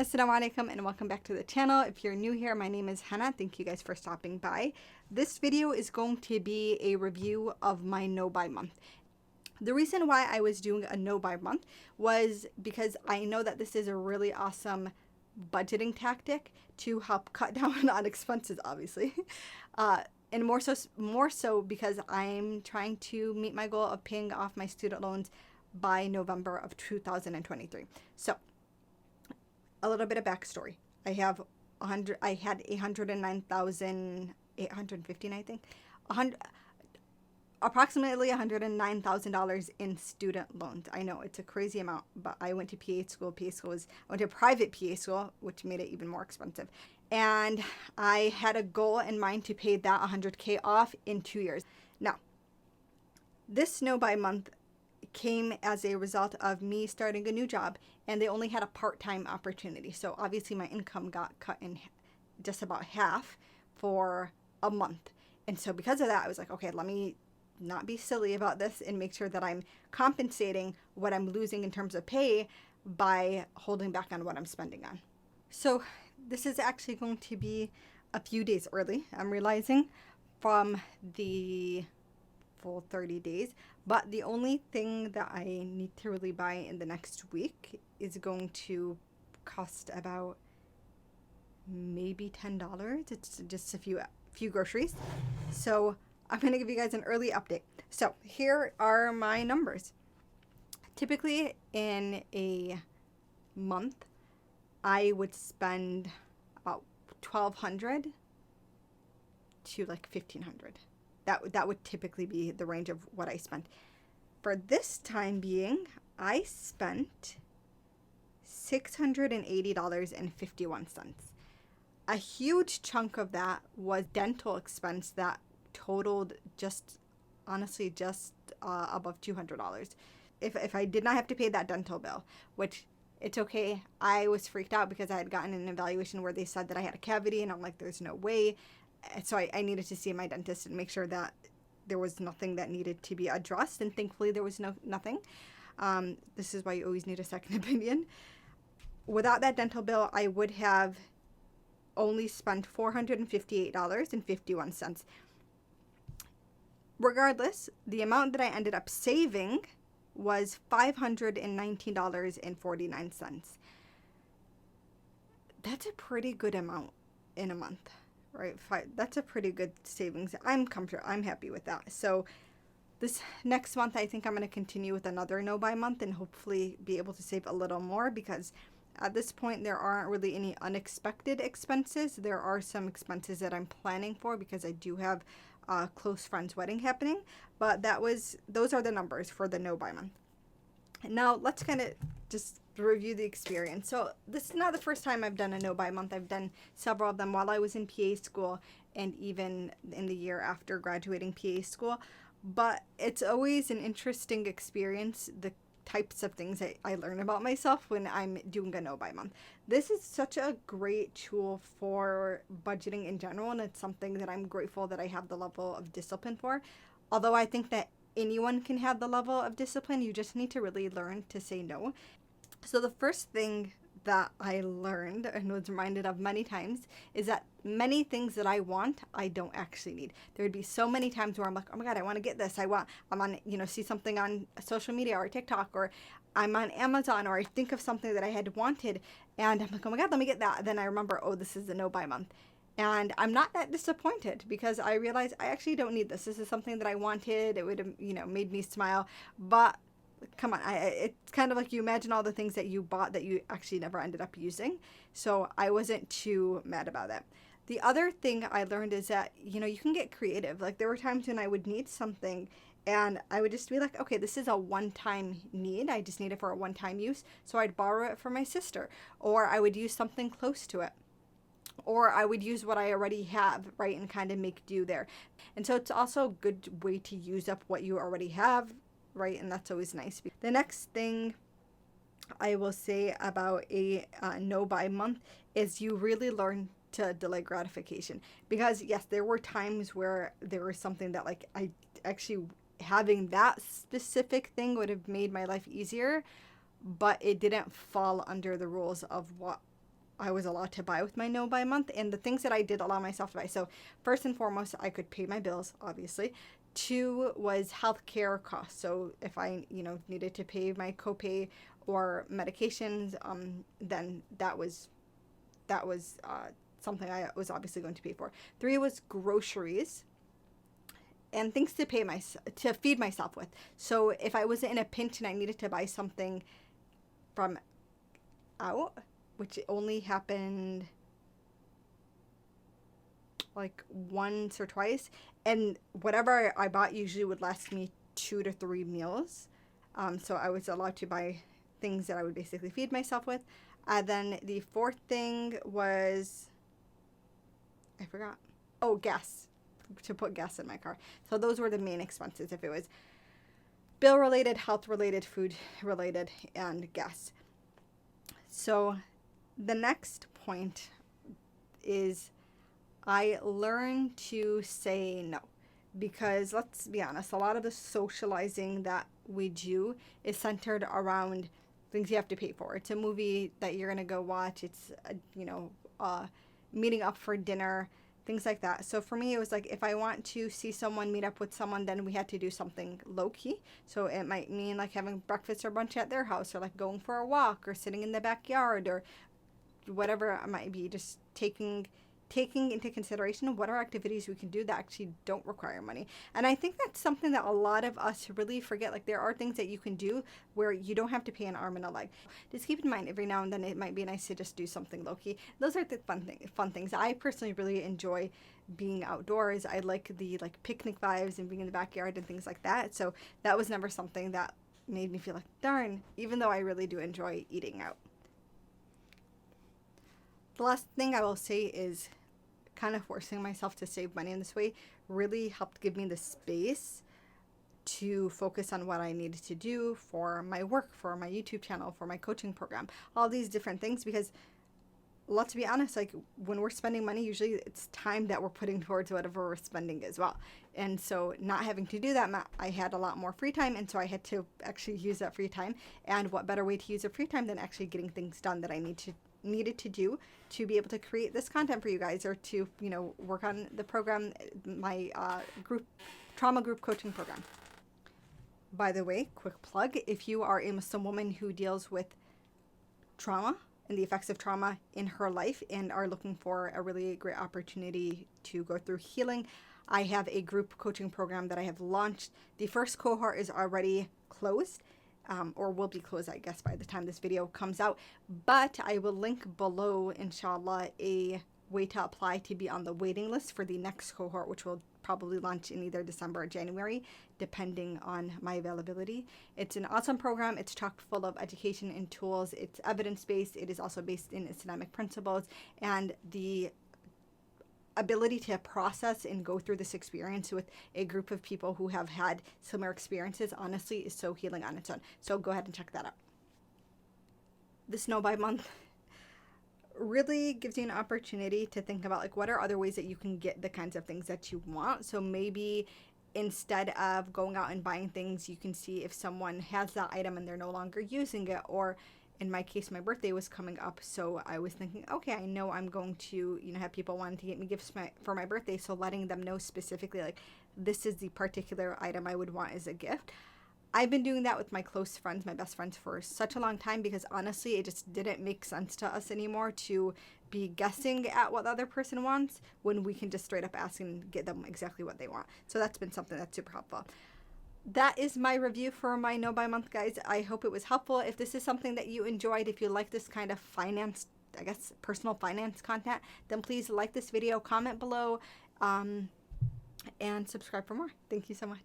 Assalamu alaikum and welcome back to the channel. If you're new here, my name is Hannah. Thank you guys for stopping by. This video is going to be a review of my no-buy month. The reason why I was doing a no-buy month was because I know that this is a really awesome budgeting tactic to help cut down on expenses, obviously. And more so because I'm trying to meet my goal of paying off my student loans by November of 2023. So a little bit of backstory. I had 109,815, I think, approximately $109,000 in student loans. I know it's a crazy amount, but I went to PA school. I went to private PA school, which made it even more expensive. And I had a goal in mind to pay that $100K off in 2 years. Now, this no-buy month came as a result of me starting a new job, and they only had a part-time opportunity. So obviously my income got cut in just about half for a month. And so because of that, I was like, okay, let me not be silly about this and make sure that I'm compensating what I'm losing in terms of pay by holding back on what I'm spending on. So this is actually going to be a few days early, I'm realizing, from the full 30 days. But the only thing that I need to really buy in the next week is going to cost about maybe $10. It's just a few groceries. So I'm going to give you guys an early update. So here are my numbers. Typically in a month, I would spend about $1,200 to like $1,500. That would typically be the range of what I spent. For this time being, I spent $680.51. A huge chunk of that was dental expense that totaled honestly just above $200. If I did not have to pay that dental bill, which it's okay. I was freaked out because I had gotten an evaluation where they said that I had a cavity, and I'm like, there's no way. So I needed to see my dentist and make sure that there was nothing that needed to be addressed, and thankfully there was nothing. This is why you always need a second opinion. Without that dental bill, I would have only spent $458.51. Regardless, the amount that I ended up saving was $519.49. That's a pretty good amount in a month. Right, that's a pretty good savings. I'm happy with that. So this next month, I think I'm going to continue with another no-buy month and hopefully be able to save a little more, because at this point there aren't really any unexpected expenses. There are some expenses that I'm planning for because I do have a close friend's wedding happening, but those are the numbers for the no-buy month. Now let's kind of just review the experience. So this is not the first time I've done a no-buy month. I've done several of them while I was in PA school and even in the year after graduating PA school. But it's always an interesting experience, the types of things I learn about myself when I'm doing a no-buy month. This is such a great tool for budgeting in general, and it's something that I'm grateful that I have the level of discipline for. Although I think that anyone can have the level of discipline, you just need to really learn to say no. So the first thing that I learned and was reminded of many times is that many things that I want, I don't actually need. There would be so many times where I'm like, oh my God, I want to get this. I'm on, see something on social media or TikTok, or I'm on Amazon, or I think of something that I had wanted and I'm like, oh my God, let me get that. Then I remember, oh, this is a no-buy month. And I'm not that disappointed because I realized I actually don't need this. This is something that I wanted. It would have, made me smile. But come on, it's kind of like you imagine all the things that you bought that you actually never ended up using. So I wasn't too mad about that. The other thing I learned is that, you can get creative. Like there were times when I would need something and I would just be like, okay, this is a one-time need. I just need it for a one-time use. So I'd borrow it from my sister, or I would use something close to it. Or I would use what I already have, right, and kind of make do there. And so it's also a good way to use up what you already have, right? And that's always nice. The next thing I will say about a no-buy month is you really learn to delay gratification. Because yes, there were times where there was something that like I actually having that specific thing would have made my life easier, but it didn't fall under the rules of what I was allowed to buy with my no buy month, and the things that I did allow myself to buy. So first and foremost, I could pay my bills, obviously. Two was healthcare costs. So if I, needed to pay my copay or medications, then that was something I was obviously going to pay for. Three was groceries and things to feed myself with. So if I was in a pinch and I needed to buy something from out, which only happened like once or twice, and whatever I bought usually would last me 2 to 3 meals. So I was allowed to buy things that I would basically feed myself with. Then the fourth thing was, I forgot. Oh, gas, to put gas in my car. So those were the main expenses. If it was bill related, health related, food related, and gas. So the next point is I learned to say no, because let's be honest, a lot of the socializing that we do is centered around things you have to pay for. It's a movie that you're going to go watch. It's, meeting up for dinner, things like that. So for me, it was like, if I want to see someone, meet up with someone, then we had to do something low key. So it might mean like having breakfast or brunch at their house, or like going for a walk, or sitting in the backyard, or whatever it might be, just taking into consideration what are activities we can do that actually don't require money. And I think that's something that a lot of us really forget. Like, there are things that you can do where you don't have to pay an arm and a leg. Just keep in mind, every now and then it might be nice to just do something low-key. Those are the fun things. I personally really enjoy being outdoors. I like the picnic vibes and being in the backyard and things like that. So that was never something that made me feel like, darn, even though I really do enjoy eating out. The last thing I will say is kind of forcing myself to save money in this way really helped give me the space to focus on what I needed to do for my work, for my YouTube channel, for my coaching program, all these different things. Because let's be honest, like, when we're spending money, usually it's time that we're putting towards whatever we're spending as well. And so not having to do that, I had a lot more free time, and so I had to actually use that free time. And what better way to use a free time than actually getting things done that I needed to do to be able to create this content for you guys, or to work on the program, my trauma group coaching program. By the way, quick plug, if you are a Muslim woman who deals with trauma and the effects of trauma in her life and are looking for a really great opportunity to go through healing, I have a group coaching program that I have launched. The first cohort is already closed, or will be closed, I guess, by the time this video comes out. But I will link below, inshallah, a way to apply to be on the waiting list for the next cohort, which will probably launch in either December or January, depending on my availability. It's an awesome program. It's chock full of education and tools. It's evidence-based. It is also based in Islamic principles, and the ability to process and go through this experience with a group of people who have had similar experiences, honestly, is so healing on its own. So go ahead and check that out. This No Buy Month really gives you an opportunity to think about, like, what are other ways that you can get the kinds of things that you want. So maybe instead of going out and buying things, you can see if someone has that item and they're no longer using it. Or in my case, my birthday was coming up, so I was thinking, okay, I know I'm going to, have people wanting to get me gifts for my birthday, so letting them know specifically, like, this is the particular item I would want as a gift. I've been doing that with my close friends, my best friends, for such a long time, because honestly, it just didn't make sense to us anymore to be guessing at what the other person wants when we can just straight up ask and get them exactly what they want. So that's been something that's super helpful. That is my review for my No Buy Month, guys. I hope it was helpful. If this is something that you enjoyed, if you like this kind of finance, I guess, personal finance content, then please like this video, comment below, and subscribe for more. Thank you so much.